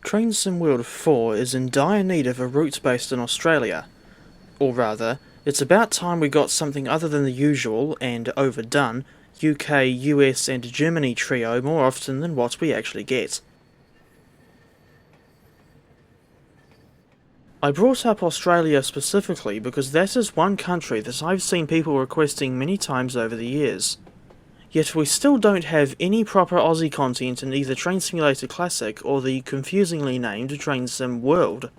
Train Sim World 4 is in dire need of a route based in Australia. Or rather, it's about time we got something other than the usual, and overdone, UK, US and Germany trio more often than what we actually get. I brought up Australia specifically because that is one country that I've seen people requesting many times over the years. Yet we still don't have any proper Aussie content in either Train Simulator Classic or the confusingly named Train Sim World.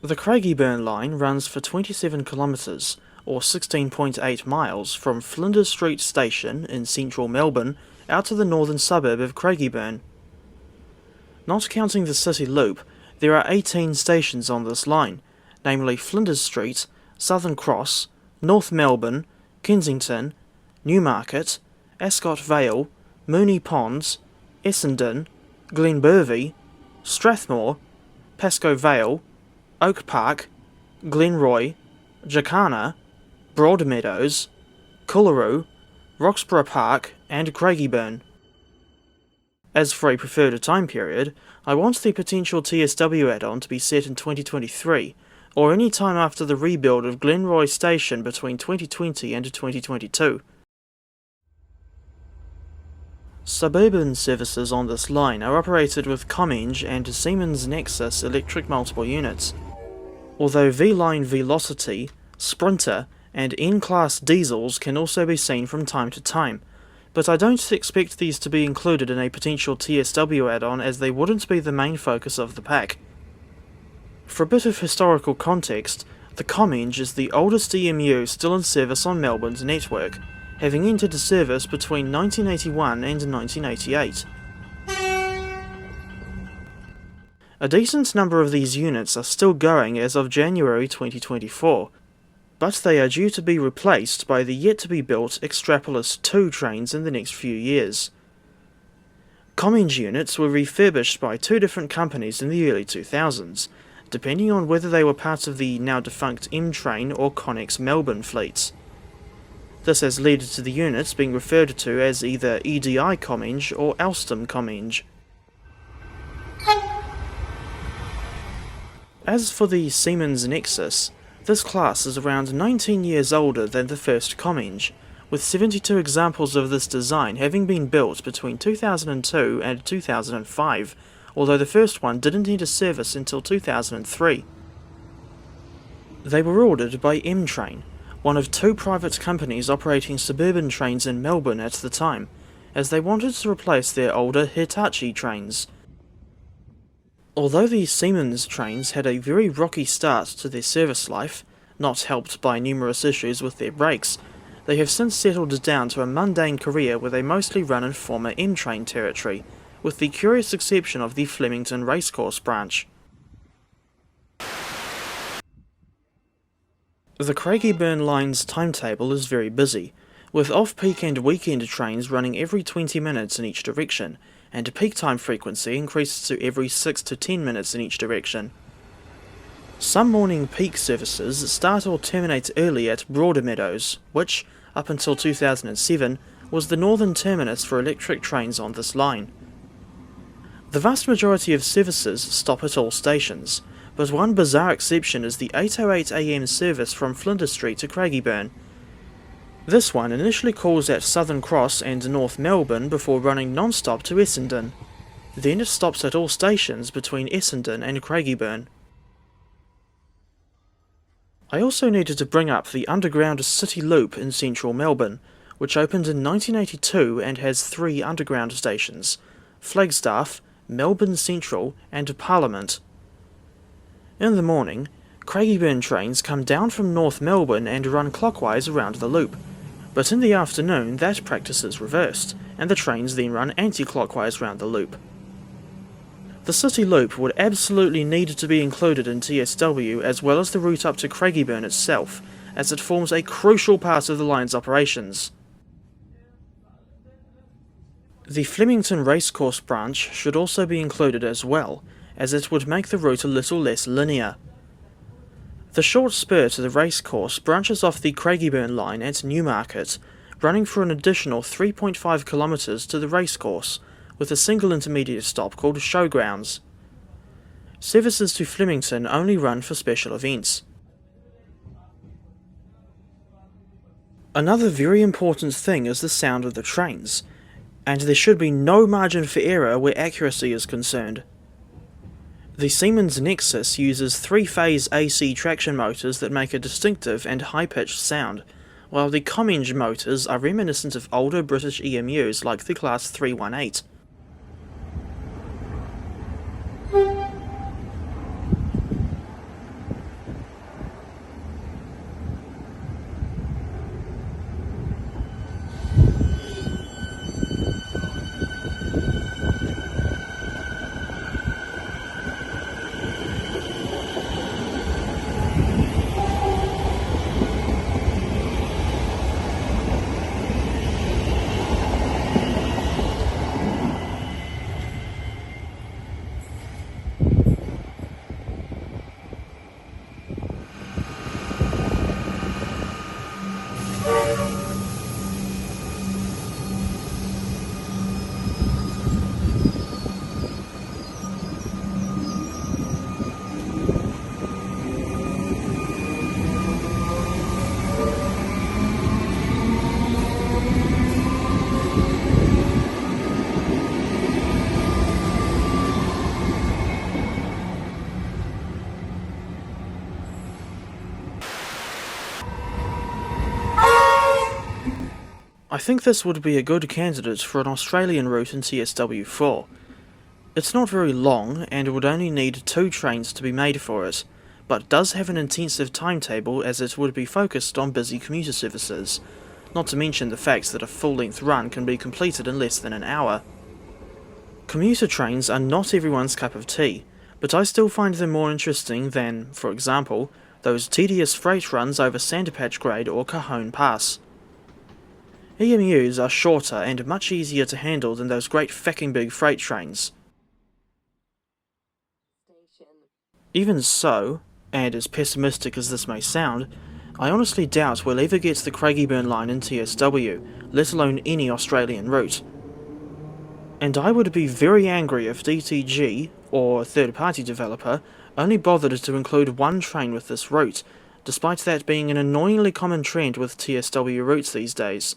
The Craigieburn Line runs for 27 kilometres, or 16.8 miles, from Flinders Street station in central Melbourne out to the northern suburb of Craigieburn. Not counting the city loop, there are 18 stations on this line, namely Flinders Street, Southern Cross, North Melbourne, Kensington, Newmarket, Ascot Vale, Moonee Ponds, Essendon, Glenbervie, Strathmore, Pascoe Vale, Oak Park, Glenroy, Jacana, Broadmeadows, Coolaroo, Roxburgh Park and Craigieburn. As for a preferred time period, I want the potential TSW add-on to be set in 2023, or any time after the rebuild of Glenroy Station between 2020 and 2022. Suburban services on this line are operated with Comeng and Siemens Nexas electric multiple units, although V-Line Velocity, Sprinter and N-Class diesels can also be seen from time to time, but I don't expect these to be included in a potential TSW add-on as they wouldn't be the main focus of the pack. For a bit of historical context, the Comeng is the oldest EMU still in service on Melbourne's network, having entered service between 1981 and 1988. A decent number of these units are still going as of January 2024, but they are due to be replaced by the yet-to-be-built Extrapolis 2 trains in the next few years. Comeng units were refurbished by two different companies in the early 2000s, depending on whether they were part of the now-defunct M-Train or Connex Melbourne fleets. This has led to the units being referred to as either EDI Comeng or Alstom Comeng. As for the Siemens Nexas, this class is around 19 years older than the first Comeng, with 72 examples of this design having been built between 2002 and 2005, although the first one didn't enter service until 2003. They were ordered by M-Train, one of two private companies operating suburban trains in Melbourne at the time, as they wanted to replace their older Hitachi trains. Although the Siemens trains had a very rocky start to their service life, not helped by numerous issues with their brakes, they have since settled down to a mundane career where they mostly run in former M-Train territory, with the curious exception of the Flemington Racecourse branch. The Craigieburn Line's timetable is very busy, with off-peak and weekend trains running every 20 minutes in each direction, and peak time frequency increases to every 6 to 10 minutes in each direction. Some morning peak services start or terminate early at Broadmeadows, which, up until 2007, was the northern terminus for electric trains on this line. The vast majority of services stop at all stations, but one bizarre exception is the 8:08 AM service from Flinders Street to Craigieburn. This one initially calls at Southern Cross and North Melbourne before running non-stop to Essendon. Then it stops at all stations between Essendon and Craigieburn. I also needed to bring up the underground City Loop in central Melbourne, which opened in 1982 and has 3 underground stations: Flagstaff, Melbourne Central and Parliament. In the morning, Craigieburn trains come down from North Melbourne and run clockwise around the loop, but in the afternoon that practice is reversed, and the trains then run anti-clockwise round the loop. The City Loop would absolutely need to be included in TSW as well as the route up to Craigieburn itself, as it forms a crucial part of the line's operations. The Flemington Racecourse branch should also be included as well, as it would make the route a little less linear. The short spur to the racecourse branches off the Craigieburn line at Newmarket, running for an additional 3.5 kilometres to the racecourse, with a single intermediate stop called Showgrounds. Services to Flemington only run for special events. Another very important thing is the sound of the trains, and there should be no margin for error where accuracy is concerned. The Siemens Nexas uses 3-phase AC traction motors that make a distinctive and high-pitched sound, while the Comeng motors are reminiscent of older British EMUs like the Class 318. I think this would be a good candidate for an Australian route in TSW4. It's not very long and would only need 2 trains to be made for it, but does have an intensive timetable as it would be focused on busy commuter services, not to mention the fact that a full-length run can be completed in less than an hour. Commuter trains are not everyone's cup of tea, but I still find them more interesting than, for example, those tedious freight runs over Sandpatch Grade or Cajon Pass. EMUs are shorter and much easier to handle than those great fucking big freight trains. Even so, and as pessimistic as this may sound, I honestly doubt we'll ever get the Craigieburn Line in TSW, let alone any Australian route. And I would be very angry if DTG, or a third-party developer, only bothered to include 1 train with this route, despite that being an annoyingly common trend with TSW routes these days.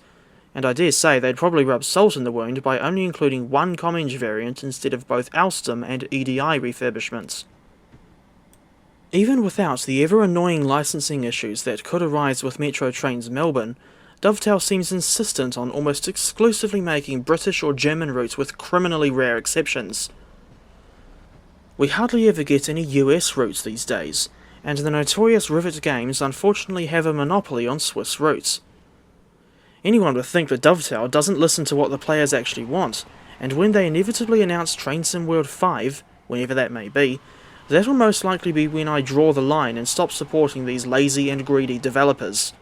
And I dare say they'd probably rub salt in the wound by only including 1 Comeng variant instead of both Alstom and EDI refurbishments. Even without the ever-annoying licensing issues that could arise with Metro Trains Melbourne, Dovetail seems insistent on almost exclusively making British or German routes with criminally rare exceptions. We hardly ever get any US routes these days, and the notorious Rivet Games unfortunately have a monopoly on Swiss routes. Anyone would think that Dovetail doesn't listen to what the players actually want, and when they inevitably announce Train Sim World 5, whenever that may be, that will most likely be when I draw the line and stop supporting these lazy and greedy developers.